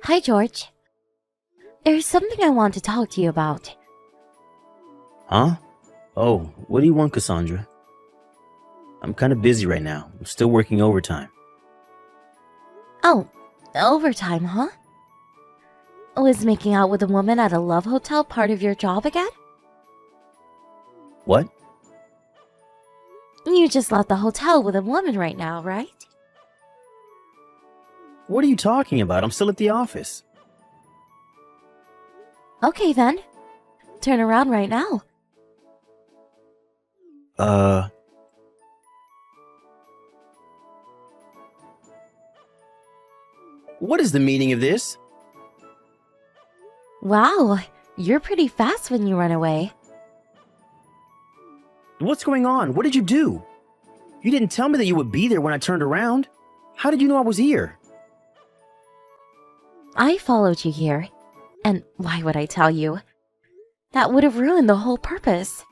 Hi, George. There's something I want to talk to you about. Huh? Oh, what do you want, Cassandra? I'm kind of busy right now. I'm still working overtime. Oh, overtime, huh? Was making out with a woman at a love hotel part of your job again? What? You just left the hotel with a woman right now, right? What are you talking about? I'm still at the office. Okay then. Turn around right now. What is the meaning of this? Wow, you're pretty fast when you run away. What's going on? What did you do? You didn't tell me that you would be there when I turned around. How did you know I was here? I followed you here. And why would I tell you? That would have ruined the whole purpose.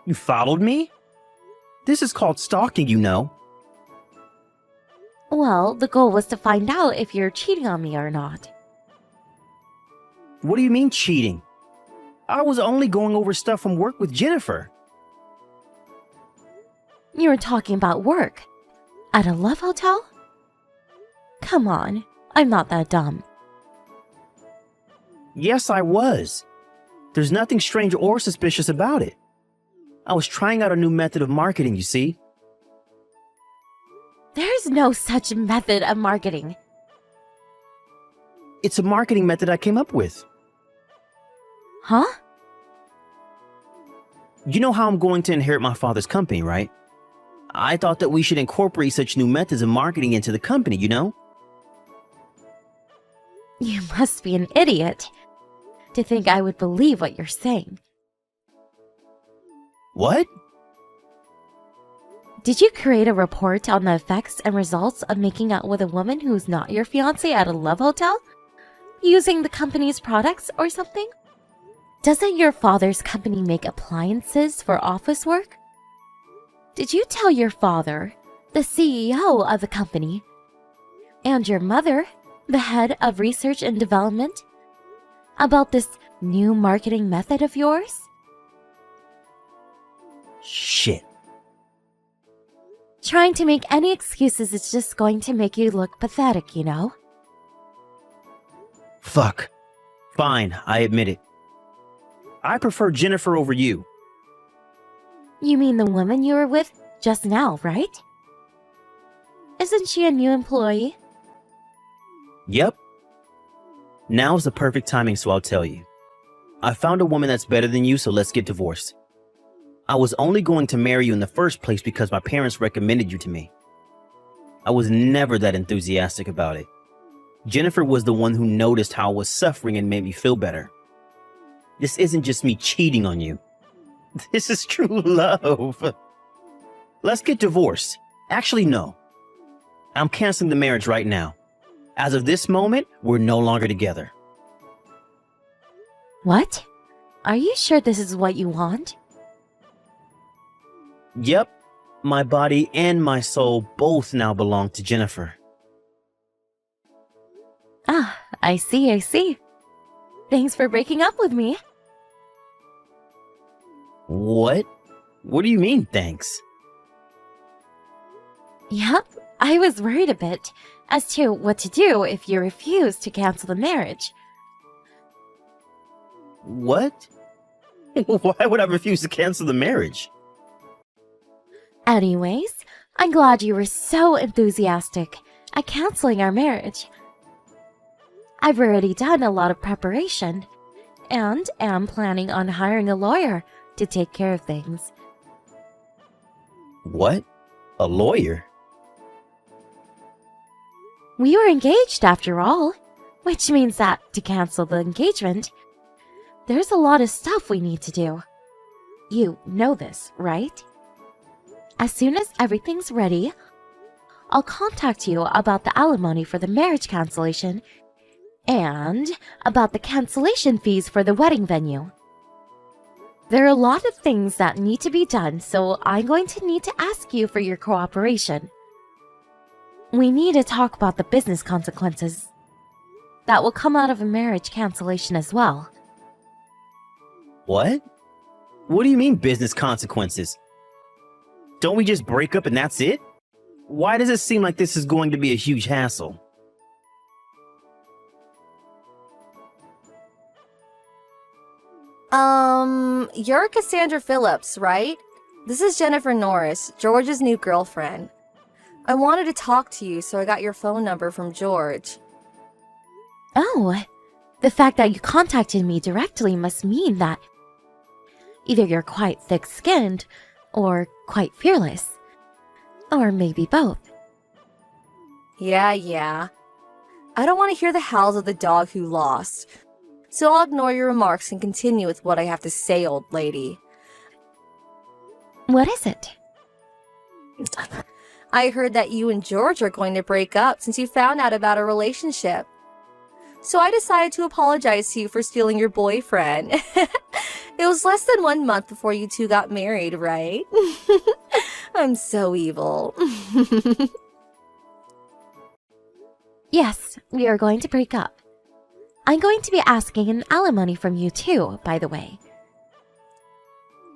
You followed me? This is called stalking, you know. Well, the goal was to find out if you're cheating on me or not. What do you mean cheating? I was only going over stuff from work with Jennifer. You were talking about work. At a love hotel? Come on, I'm not that dumb. Yes, I was. There's nothing strange or suspicious about it. I was trying out a new method of marketing, you see. There's no such method of marketing. It's a marketing method I came up with. Huh? You know how I'm going to inherit my father's company, right? I thought that we should incorporate such new methods of marketing into the company, you know? You must be an idiot to think I would believe what you're saying. What? Did you create a report on the effects and results of making out with a woman who's not your fiancé at a love hotel? Using the company's products or something? Doesn't your father's company make appliances for office work? Did you tell your father, the CEO of the company, and your mother, the head of research and development, about this new marketing method of yours? Shit. Trying to make any excuses is just going to make you look pathetic, you know? Fuck. Fine, I admit it. I prefer Jennifer over you. You mean the woman you were with just now, right? Isn't she a new employee? Yep. Now's the perfect timing, so I'll tell you. I found a woman that's better than you, so let's get divorced. I was only going to marry you in the first place because my parents recommended you to me. I was never that enthusiastic about it. Jennifer was the one who noticed how I was suffering and made me feel better. This isn't just me cheating on you. This is true love. Let's get divorced. Actually, no. I'm canceling the marriage right now. As of this moment, we're no longer together. What? Are you sure this is what you want? Yep. My body and my soul both now belong to Jennifer. Ah, I see. Thanks for breaking up with me. What? What do you mean, thanks? Yep, I was worried a bit as to what to do if you refused to cancel the marriage. What? Why would I refuse to cancel the marriage? Anyways, I'm glad you were so enthusiastic at canceling our marriage. I've already done a lot of preparation and am planning on hiring a lawyer to take care of things. What? A lawyer? We were engaged after all, which means that to cancel the engagement, there's a lot of stuff we need to do. You know this, right? As soon as everything's ready, I'll contact you about the alimony for the marriage cancellation and about the cancellation fees for the wedding venue. There are a lot of things that need to be done, so I'm going to need to ask you for your cooperation. We need to talk about the business consequences that will come out of a marriage cancellation as well. What? What do you mean business consequences? Don't we just break up and that's it? Why does it seem like this is going to be a huge hassle? You're Cassandra Phillips, right? This is Jennifer Norris, George's new girlfriend. I wanted to talk to you, so I got your phone number from George. Oh, the fact that you contacted me directly must mean that either you're quite thick-skinned or quite fearless. Or maybe both. Yeah. I don't want to hear the howls of the dog who lost. So I'll ignore your remarks and continue with what I have to say, old lady. What is it? I heard that you and George are going to break up since you found out about a relationship. So I decided to apologize to you for stealing your boyfriend. It was less than 1 month before you two got married, right? I'm so evil. Yes, we are going to break up. I'm going to be asking an alimony from you too, by the way.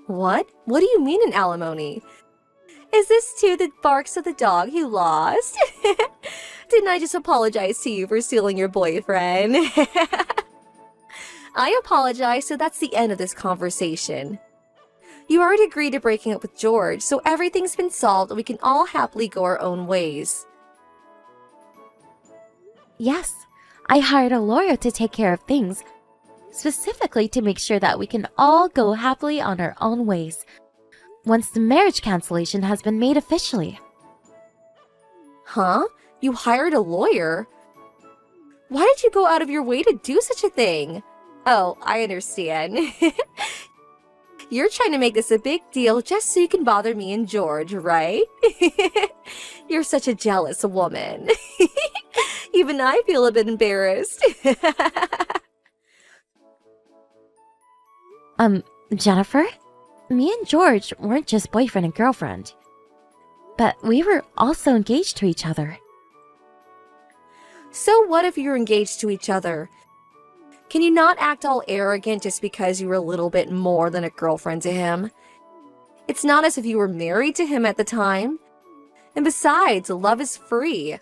What? What do you mean an alimony? Is this too the barks of the dog who lost? Didn't I just apologize to you for stealing your boyfriend? I apologize, so that's the end of this conversation. You already agreed to breaking up with George, so everything's been solved and we can all happily go our own ways. Yes, I hired a lawyer to take care of things, specifically to make sure that we can all go happily on our own ways once the marriage cancellation has been made officially. Huh? You hired a lawyer? Why did you go out of your way to do such a thing? Oh, I understand. You're trying to make this a big deal just so you can bother me and George, right? You're such a jealous woman. Even I feel a bit embarrassed. Jennifer? Me and George weren't just boyfriend and girlfriend, but we were also engaged to each other. So what if you're engaged to each other? Can you not act all arrogant just because you were a little bit more than a girlfriend to him? It's not as if you were married to him at the time. And besides, love is free.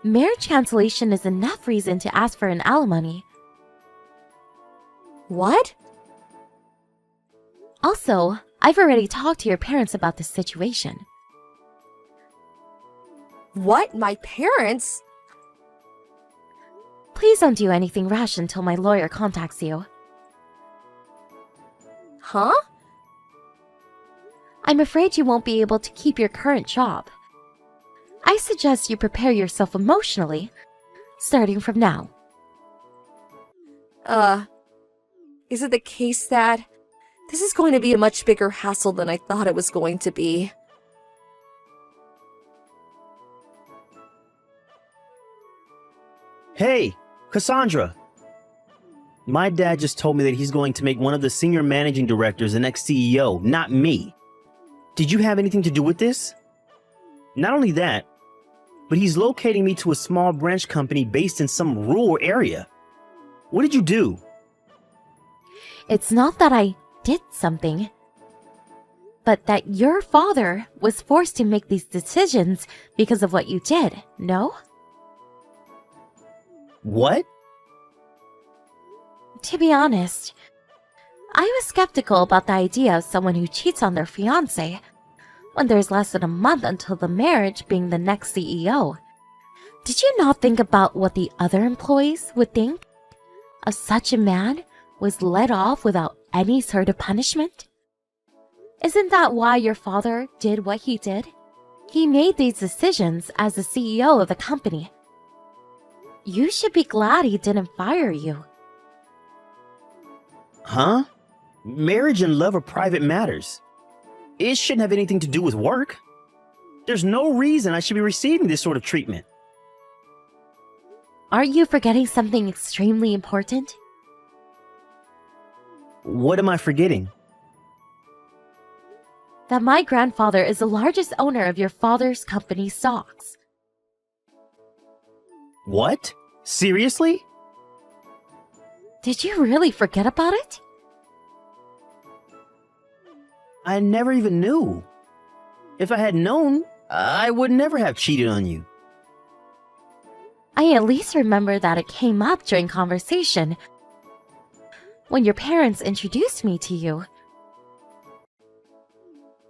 Marriage cancellation is enough reason to ask for an alimony. What? Also, I've already talked to your parents about this situation. What? My parents? Please don't do anything rash until my lawyer contacts you. Huh? I'm afraid you won't be able to keep your current job. I suggest you prepare yourself emotionally, starting from now. Is it the case that this is going to be a much bigger hassle than I thought it was going to be? Hey, Cassandra! My dad just told me that he's going to make one of the senior managing directors the next CEO, not me. Did you have anything to do with this? Not only that, but he's locating me to a small branch company based in some rural area. What did you do? It's not that I did something, but that your father was forced to make these decisions because of what you did, no? What? To be honest, I was skeptical about the idea of someone who cheats on their fiancé when there's less than a month until the marriage being the next CEO. Did you not think about what the other employees would think of such a man was let off without any sort of punishment? Isn't that why your father did what he did? He made these decisions as the CEO of the company. You should be glad he didn't fire you. Huh? Marriage and love are private matters. It shouldn't have anything to do with work. There's no reason I should be receiving this sort of treatment. Aren't you forgetting something extremely important? What am I forgetting? that my grandfather is the largest owner of your father's company stocks. What? Seriously? Did you really forget about it? I never even knew. If I had known, I would never have cheated on you. I at least remember that it came up during conversation when your parents introduced me to you.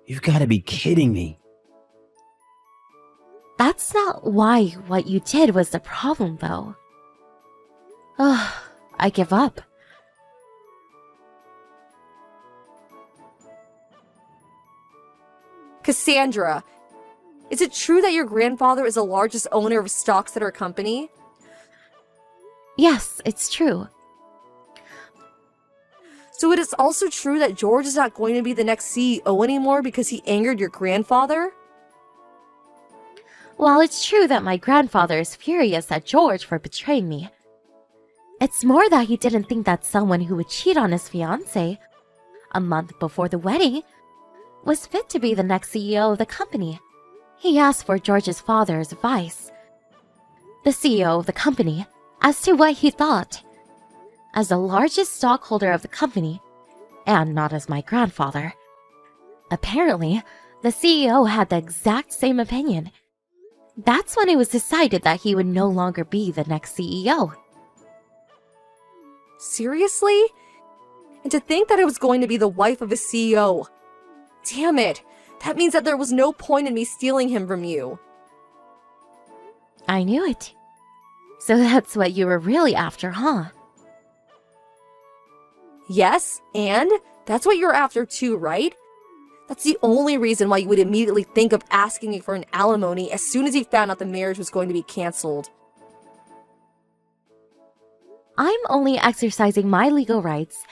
You've got to be kidding me. That's not why what you did was the problem, though. Ugh, I give up. Cassandra, is it true that your grandfather is the largest owner of stocks at our company? Yes, it's true. So it is also true that George is not going to be the next CEO anymore because he angered your grandfather? While it's true that my grandfather is furious at George for betraying me, it's more that he didn't think that someone who would cheat on his fiancée a month before the wedding was fit to be the next CEO of the company. He asked for George's father's advice, the CEO of the company, as to what he thought. As the largest stockholder of the company, and not as my grandfather, apparently the CEO had the exact same opinion. That's when it was decided that he would no longer be the next CEO. Seriously? And to think that I was going to be the wife of a CEO. Damn it. That means that there was no point in me stealing him from you. I knew it. So that's what you were really after, huh? Yes, and that's what you're after too, right? That's the only reason why you would immediately think of asking me for an alimony as soon as you found out the marriage was going to be cancelled. I'm only exercising my legal rights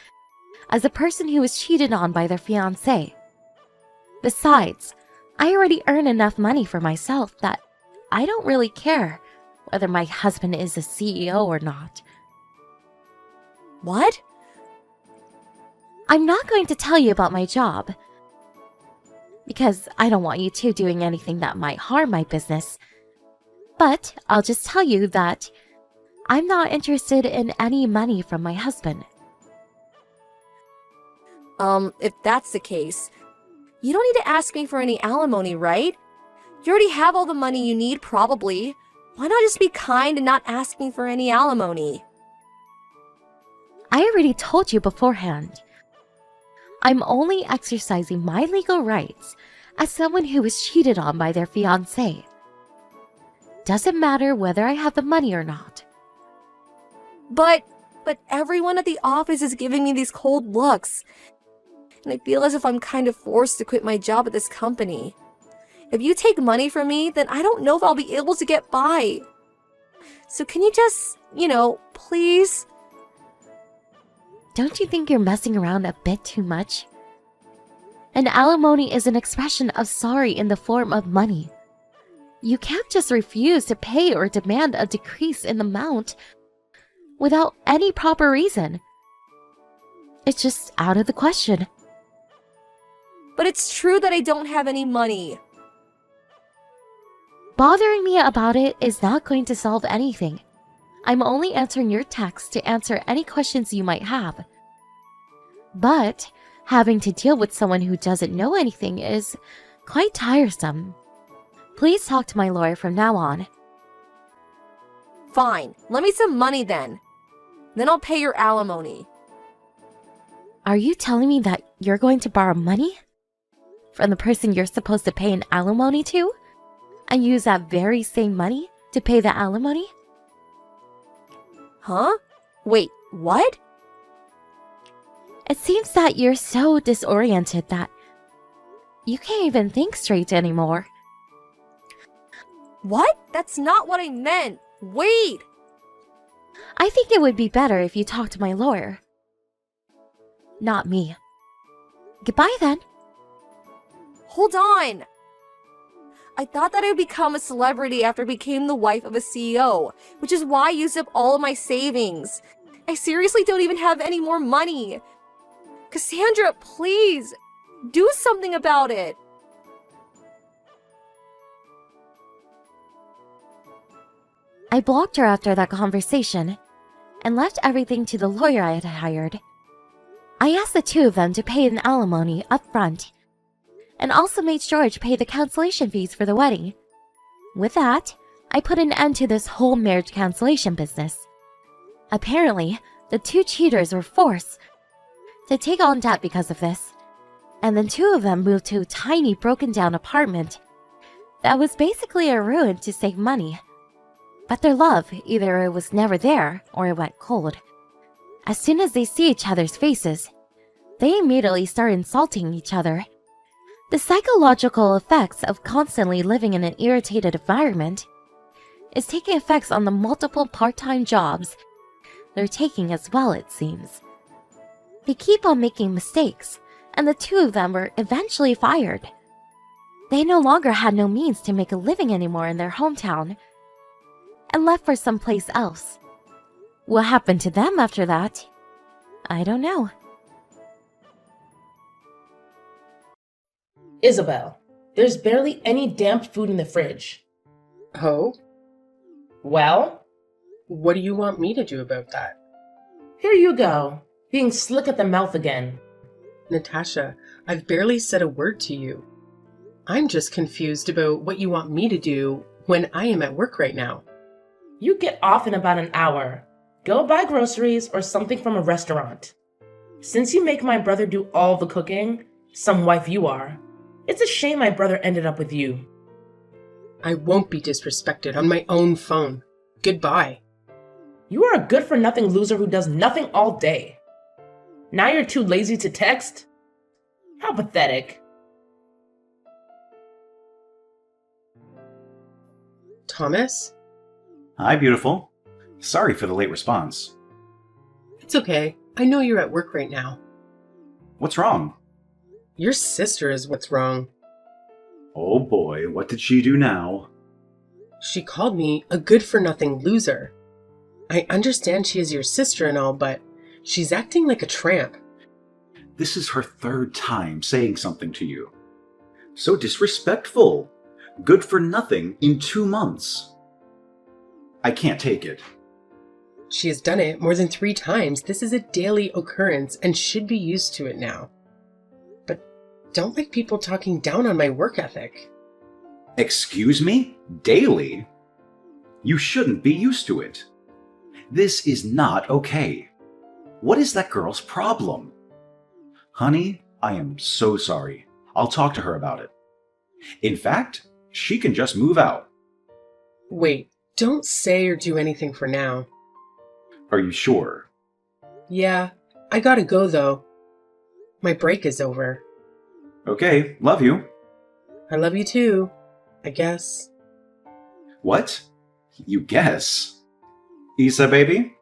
as a person who was cheated on by their fiancé. Besides, I already earn enough money for myself that I don't really care whether my husband is a CEO or not. What? I'm not going to tell you about my job, because I don't want you two doing anything that might harm my business. But I'll just tell you that I'm not interested in any money from my husband. If that's the case, you don't need to ask me for any alimony, right? You already have all the money you need, probably. Why not just be kind and not ask me for any alimony? I already told you beforehand. I'm only exercising my legal rights as someone who was cheated on by their fiancé. Doesn't matter whether I have the money or not. But everyone at the office is giving me these cold looks. And I feel as if I'm kind of forced to quit my job at this company. If you take money from me, then I don't know if I'll be able to get by. So can you just, please? Don't you think you're messing around a bit too much? An alimony is an expression of sorry in the form of money. You can't just refuse to pay or demand a decrease in the amount without any proper reason. It's just out of the question. But it's true that I don't have any money. Bothering me about it is not going to solve anything. I'm only answering your text to answer any questions you might have. But having to deal with someone who doesn't know anything is quite tiresome. Please talk to my lawyer from now on. Fine, let me some money then. Then I'll pay your alimony. Are you telling me that you're going to borrow money from the person you're supposed to pay an alimony to, and use that very same money to pay the alimony? Huh? Wait, what? It seems that you're so disoriented that you can't even think straight anymore. What? That's not what I meant. Wait! I think it would be better if you talked to my lawyer. Not me. Goodbye then. Hold on! I thought that I would become a celebrity after I became the wife of a CEO, which is why I used up all of my savings. I seriously don't even have any more money. Cassandra, please! Do something about it! I blocked her after that conversation and left everything to the lawyer I had hired. I asked the two of them to pay an alimony up front and also made George pay the cancellation fees for the wedding. With that, I put an end to this whole marriage cancellation business. Apparently, the two cheaters were forced to take on debt because of this, and then two of them moved to a tiny broken-down apartment that was basically a ruin to save money. But their love, either it was never there or it went cold. As soon as they see each other's faces, they immediately start insulting each other. The psychological effects of constantly living in an irritated environment is taking effects on the multiple part-time jobs they're taking as well, it seems. They keep on making mistakes, and the two of them were eventually fired. They no longer had no means to make a living anymore in their hometown and left for someplace else. What happened to them after that? I don't know. Isabel, there's barely any damp food in the fridge. Oh? Well, What do you want me to do about that? here you go, being slick at the mouth again. Natasha, I've barely said a word to you. I'm just confused about what you want me to do when I am at work right now. You get off in about an hour. Go buy groceries or something from a restaurant. Since you make my brother do all the cooking, some wife you are, it's a shame my brother ended up with you. I won't be disrespected on my own phone. Goodbye. You are a good-for-nothing loser who does nothing all day. Now you're too lazy to text? How pathetic. Thomas? Hi, beautiful. Sorry for the late response. It's okay. I know you're at work right now. What's wrong? Your sister is what's wrong. Oh boy, what did she do now? She called me a good-for-nothing loser. I understand she is your sister and all, but she's acting like a tramp. This is her third time saying something to you. So disrespectful. Good for nothing in 2 months. I can't take it. She has done it more than 3 times. This is a daily occurrence and should be used to it now. But don't like people talking down on my work ethic. Excuse me? Daily? You shouldn't be used to it. This is not okay. What is that girl's problem? Honey, I am so sorry. I'll talk to her about it. In fact, she can just move out. Wait, don't say or do anything for now. Are you sure? Yeah, I gotta go though. My break is over. Okay, love you. I love you too, I guess. What? You guess? Issa, baby?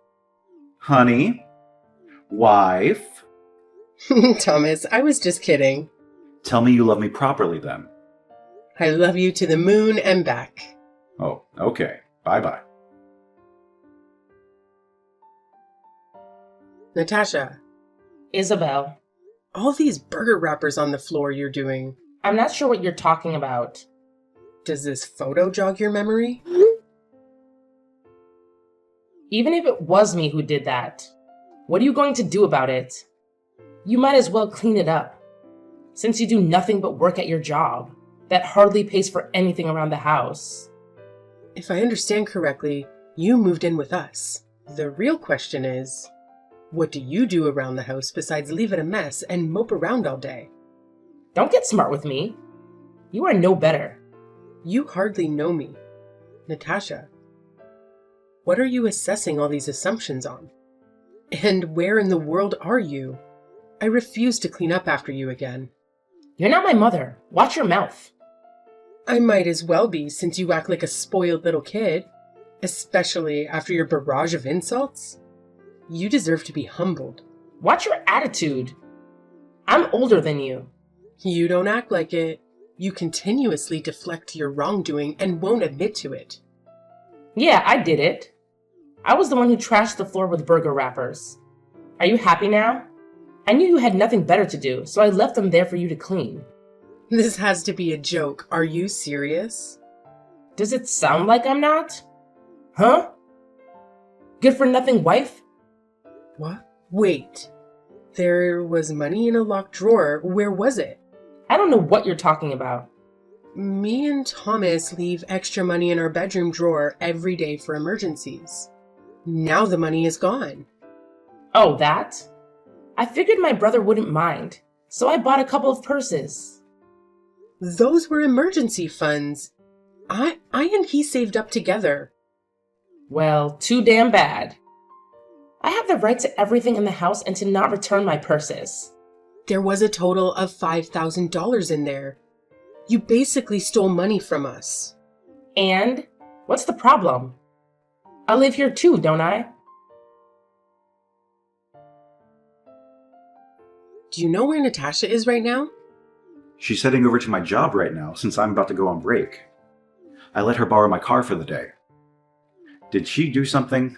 Honey? Wife? Thomas, I was just kidding. Tell me you love me properly then. I love you to the moon and back. Oh, okay. Bye-bye. Natasha, Isabel, all these burger wrappers on the floor you're doing, I'm not sure what you're talking about. does this photo jog your memory? Even if it was me who did that, what are you going to do about it? You might as well clean it up, since you do nothing but work at your job that hardly pays for anything around the house. If I understand correctly, you moved in with us. The real question is, what do you do around the house besides leave it a mess and mope around all day? Don't get smart with me. You are no better. You hardly know me. Natasha, what are you assessing all these assumptions on? And where in the world are you? I refuse to clean up after you again. You're not my mother. Watch your mouth. I might as well be, since you act like a spoiled little kid, especially after your barrage of insults. You deserve to be humbled. Watch your attitude. I'm older than you. You don't act like it. You continuously deflect your wrongdoing and won't admit to it. Yeah, I did it. I was the one who trashed the floor with burger wrappers. Are you happy now? I knew you had nothing better to do, so I left them there for you to clean. This has to be a joke. Are you serious? Does it sound like I'm not? Huh? Good for nothing wife? What? Wait. There was money in a locked drawer. Where was it? I don't know what you're talking about. Me and Thomas leave extra money in our bedroom drawer every day for emergencies. Now the money is gone. Oh, that? I figured my brother wouldn't mind, so I bought a couple of purses. Those were emergency funds. I and he saved up together. Well, too damn bad. I have the right to everything in the house and to not return my purses. There was a total of $5,000 in there. You basically stole money from us. And? What's the problem? I live here too, don't I? Do you know where Natasha is right now? She's heading over to my job right now since I'm about to go on break. I let her borrow my car for the day. Did she do something?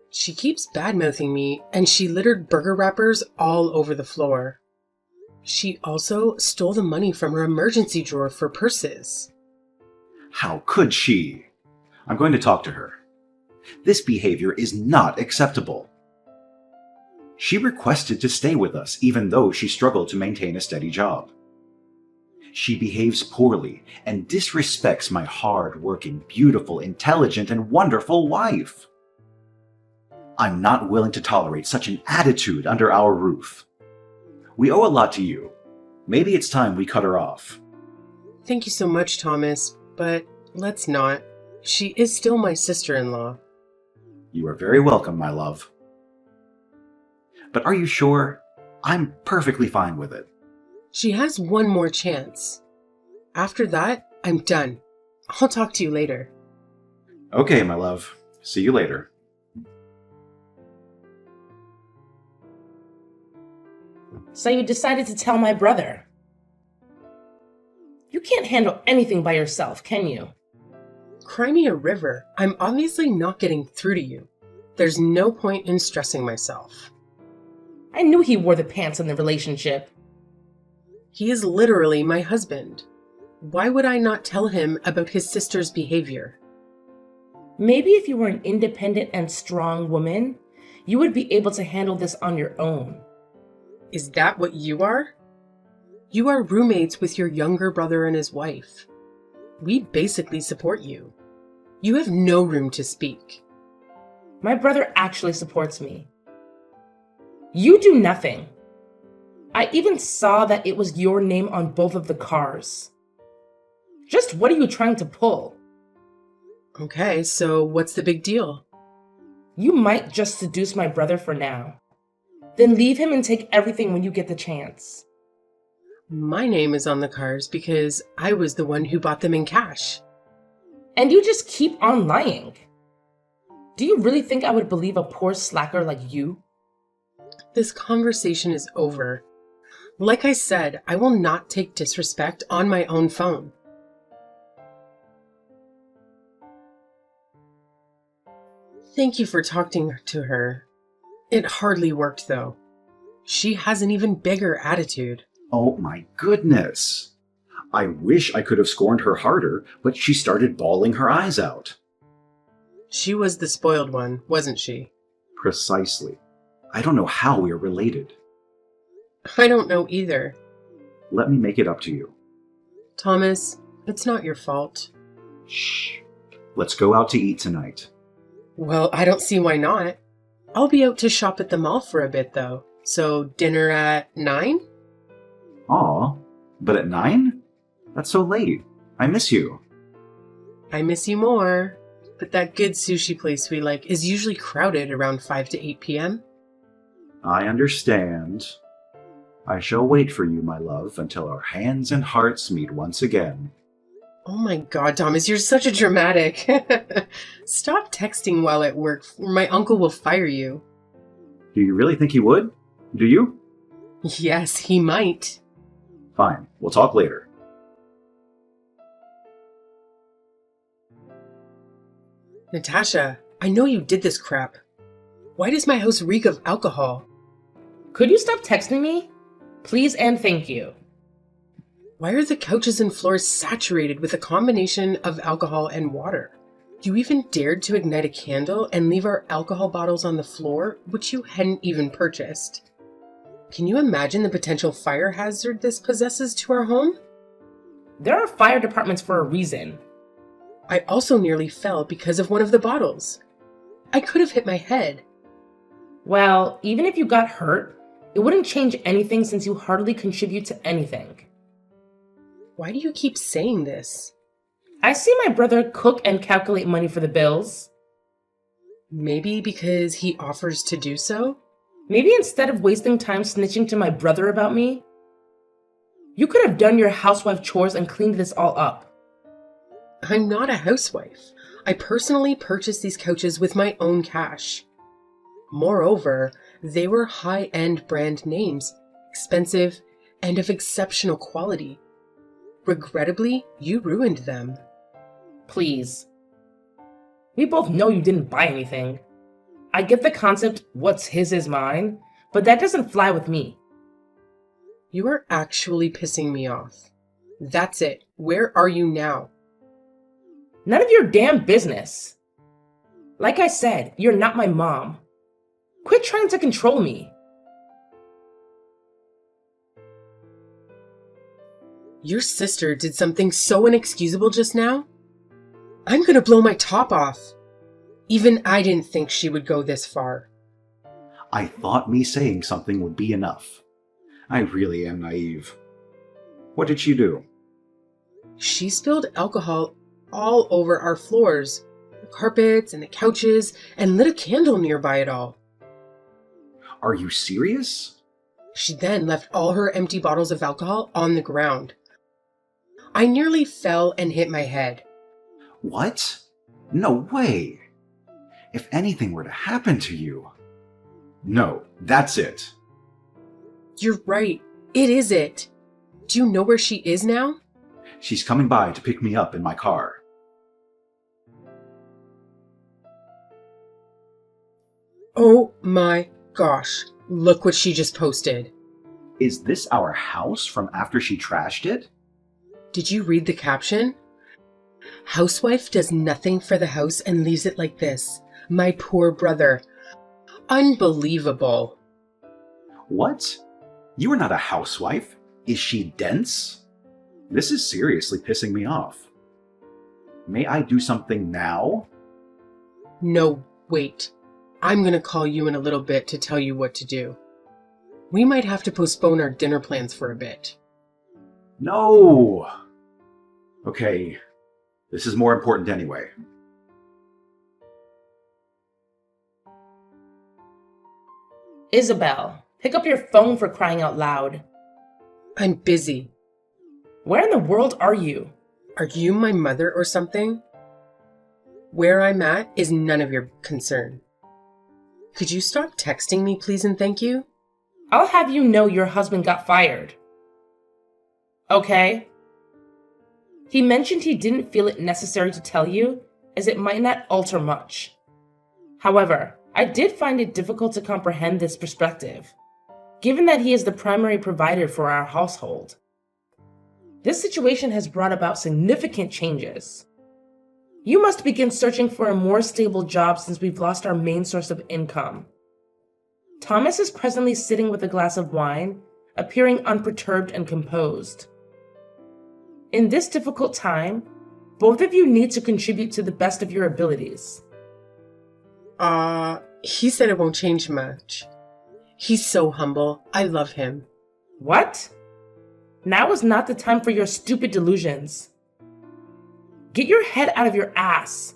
She keeps badmouthing me, and she littered burger wrappers all over the floor. She also stole the money from her emergency drawer for purses. How could she? I'm going to talk to her. This behavior is not acceptable. She requested to stay with us even though she struggled to maintain a steady job. She behaves poorly and disrespects my hard-working, beautiful, intelligent, and wonderful wife. I'm not willing to tolerate such an attitude under our roof. We owe a lot to you. Maybe it's time we cut her off. Thank you so much, Thomas, but let's not. She is still my sister-in-law. You are very welcome, my love. But are you sure? I'm perfectly fine with it. She has one more chance. After that, I'm done. I'll talk to you later. Okay, my love. See you later. So you decided to tell my brother. You can't handle anything by yourself, can you? Cry me a river. I'm obviously not getting through to you. There's no point in stressing myself. I knew he wore the pants in the relationship. He is literally my husband. Why would I not tell him about his sister's behavior? Maybe if you were an independent and strong woman, you would be able to handle this on your own. Is that what you are? You are roommates with your younger brother and his wife. We basically support you. You have no room to speak. My brother actually supports me. You do nothing. I even saw that it was your name on both of the cars. Just what are you trying to pull? Okay, so what's the big deal? You might just seduce my brother for now. Then leave him and take everything when you get the chance. My name is on the cars because I was the one who bought them in cash. And you just keep on lying. Do you really think I would believe a poor slacker like you? This conversation is over. Like I said, I will not take disrespect on my own phone. Thank you for talking to her. It hardly worked, though. She has an even bigger attitude. Oh my goodness. I wish I could have scorned her harder, but she started bawling her eyes out. She was the spoiled one, wasn't she? Precisely. I don't know how we are related. I don't know either. Let me make it up to you. Thomas, it's not your fault. Shh. Let's go out to eat tonight. Well, I don't see why not. I'll be out to shop at the mall for a bit, though. So dinner at 9? Aw, but at 9? That's so late. I miss you. I miss you more. But that good sushi place we like is usually crowded around 5 to 8 p.m. I understand. I shall wait for you, my love, until our hands and hearts meet once again. Oh my god, Thomas, you're such a dramatic. Stop texting while at work, or my uncle will fire you. Do you really think he would? Do you? Yes, he might. Fine, we'll talk later. Natasha, I know you did this crap. Why does my house reek of alcohol? Could you stop texting me? Please and thank you. Why are the couches and floors saturated with a combination of alcohol and water? You even dared to ignite a candle and leave our alcohol bottles on the floor, which you hadn't even purchased. Can you imagine the potential fire hazard this possesses to our home? There are fire departments for a reason. I also nearly fell because of one of the bottles. I could have hit my head. Well, even if you got hurt, it wouldn't change anything since you hardly contribute to anything. Why do you keep saying this? I see my brother cook and calculate money for the bills. Maybe because he offers to do so? Maybe instead of wasting time snitching to my brother about me, you could have done your housewife chores and cleaned this all up. I'm not a housewife. I personally purchased these couches with my own cash. Moreover, they were high-end brand names, expensive, and of exceptional quality. Regrettably, you ruined them. Please. We both know you didn't buy anything. I get the concept, what's his is mine, but that doesn't fly with me. You are actually pissing me off. That's it. Where are you now? None of your damn business. Like I said, you're not my mom. Quit trying to control me. Your sister did something so inexcusable just now? I'm gonna blow my top off. Even I didn't think she would go this far. I thought me saying something would be enough. I really am naive. What did she do? She spilled alcohol all over our floors, the carpets and the couches, and lit a candle nearby it all. Are you serious? She then left all her empty bottles of alcohol on the ground. I nearly fell and hit my head. What? No way! If anything were to happen to you... No, that's it. You're right. It is it. Do you know where she is now? She's coming by to pick me up in my car. Oh my gosh. Look what she just posted. Is this our house from after she trashed it? Did you read the caption? Housewife does nothing for the house and leaves it like this. My poor brother. Unbelievable. What? You are not a housewife. Is she dense? This is seriously pissing me off. May I do something now? No, wait. I'm gonna call you in a little bit to tell you what to do. We might have to postpone our dinner plans for a bit. No! Okay, this is more important anyway. Isabel, pick up your phone for crying out loud. I'm busy. Where in the world are you? Are you my mother or something? Where I'm at is none of your concern. Could you stop texting me, please and thank you? I'll have you know your husband got fired. Okay? He mentioned he didn't feel it necessary to tell you, as it might not alter much. However, I did find it difficult to comprehend this perspective, given that he is the primary provider for our household. This situation has brought about significant changes. You must begin searching for a more stable job since we've lost our main source of income. Thomas is presently sitting with a glass of wine, appearing unperturbed and composed. In this difficult time, both of you need to contribute to the best of your abilities. He said it won't change much. He's so humble. I love him. What? Now is not the time for your stupid delusions. Get your head out of your ass.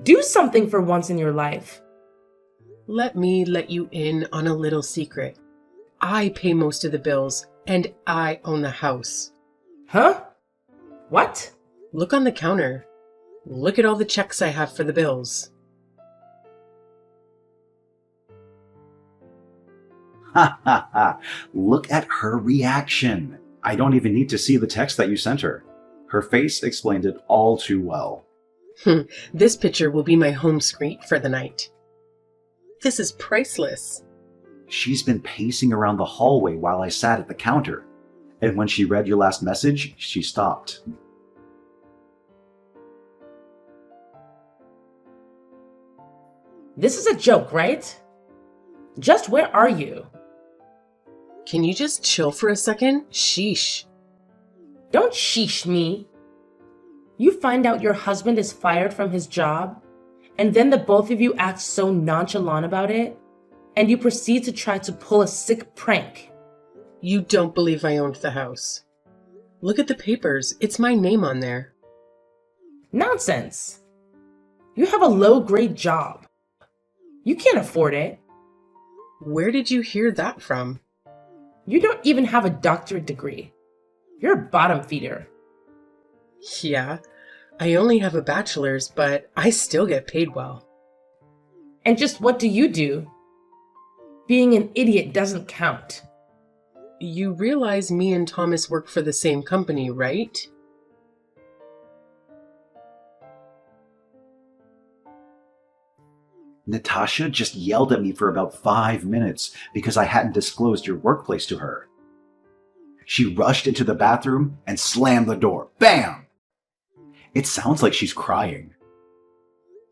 Do something for once in your life. Let me let you in on a little secret. I pay most of the bills, and I own the house. Huh? What? Look on the counter. Look at all the checks I have for the bills. Ha ha ha! Look at her reaction. I don't even need to see the text that you sent her. Her face explained it all too well. This picture will be my home screen for the night. This is priceless. She's been pacing around the hallway while I sat at the counter. And when she read your last message, she stopped. This is a joke, right? Just where are you? Can you just chill for a second? Sheesh. Don't sheesh me. You find out your husband is fired from his job, and then the both of you act so nonchalant about it, and you proceed to try to pull a sick prank. You don't believe I owned the house. Look at the papers. It's my name on there. Nonsense. You have a low-grade job. You can't afford it. Where did you hear that from? You don't even have a doctorate degree. You're a bottom feeder. Yeah, I only have a bachelor's, but I still get paid well. And just what do you do? Being an idiot doesn't count. You realize me and Thomas work for the same company, right? Natasha just yelled at me for about 5 minutes because I hadn't disclosed your workplace to her. She rushed into the bathroom and slammed the door. Bam! It sounds like she's crying.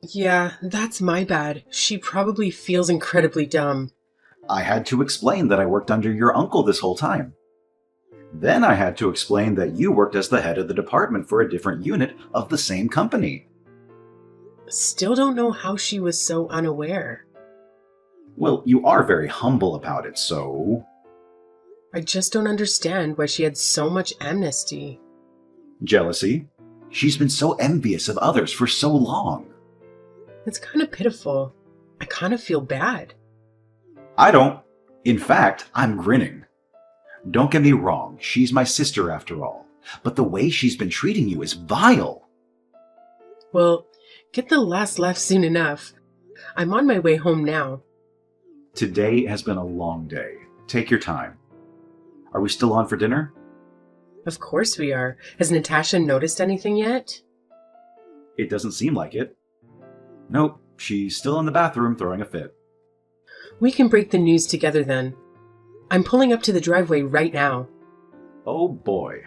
Yeah, that's my bad. She probably feels incredibly dumb. I had to explain that I worked under your uncle this whole time. Then I had to explain that you worked as the head of the department for a different unit of the same company. Still don't know how she was so unaware. Well, you are very humble about it, so... I just don't understand why she had so much amnesty. Jealousy? She's been so envious of others for so long. It's kind of pitiful. I kind of feel bad. I don't. In fact, I'm grinning. Don't get me wrong, she's my sister after all. But the way she's been treating you is vile. Well, get the last laugh soon enough. I'm on my way home now. Today has been a long day. Take your time. Are we still on for dinner? Of course we are. Has Natasha noticed anything yet? It doesn't seem like it. Nope, she's still in the bathroom throwing a fit. We can break the news together then. I'm pulling up to the driveway right now. Oh boy.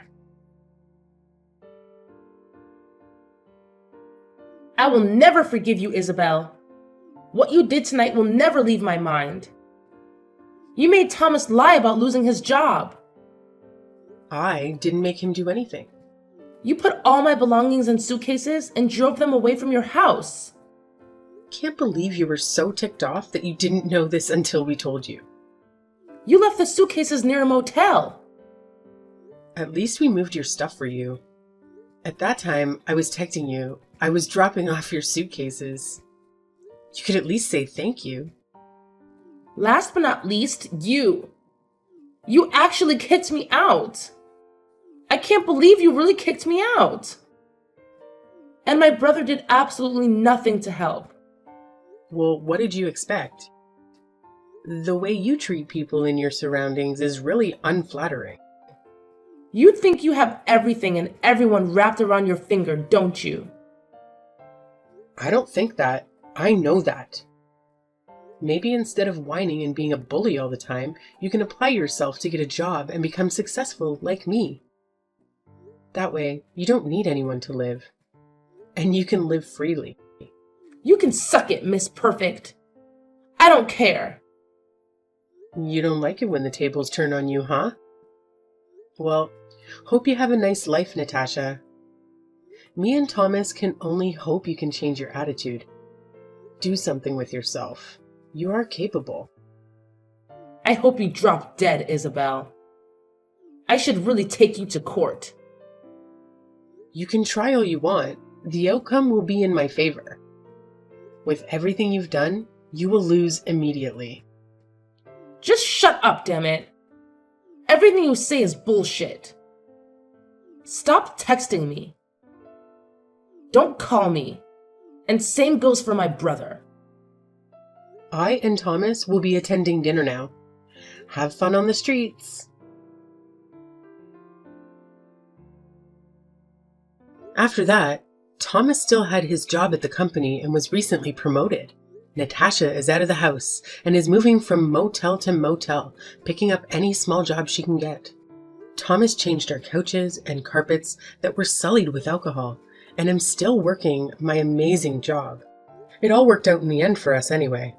I will never forgive you, Isabel. What you did tonight will never leave my mind. You made Thomas lie about losing his job. I didn't make him do anything. You put all my belongings in suitcases and drove them away from your house. Can't believe you were so ticked off that you didn't know this until we told you. You left the suitcases near a motel. At least we moved your stuff for you. At that time, I was texting you. I was dropping off your suitcases. You could at least say thank you. Last but not least, you. You actually kicked me out. I can't believe you really kicked me out. And my brother did absolutely nothing to help. Well, what did you expect? The way you treat people in your surroundings is really unflattering. You think you have everything and everyone wrapped around your finger, don't you? I don't think that. I know that. Maybe instead of whining and being a bully all the time, you can apply yourself to get a job and become successful like me. That way, you don't need anyone to live. And you can live freely. You can suck it, Miss Perfect. I don't care. You don't like it when the tables turn on you, huh? Well, hope you have a nice life, Natasha. Me and Thomas can only hope you can change your attitude. Do something with yourself. You are capable. I hope you drop dead, Isabel. I should really take you to court. You can try all you want. The outcome will be in my favor. With everything you've done, you will lose immediately. Just shut up, damn it. Everything you say is bullshit. Stop texting me. Don't call me. And same goes for my brother. I and Thomas will be attending dinner now. Have fun on the streets. After that, Thomas still had his job at the company and was recently promoted. Natasha is out of the house and is moving from motel to motel, picking up any small job she can get. Thomas changed our couches and carpets that were sullied with alcohol, and I'm still working my amazing job. It all worked out in the end for us anyway.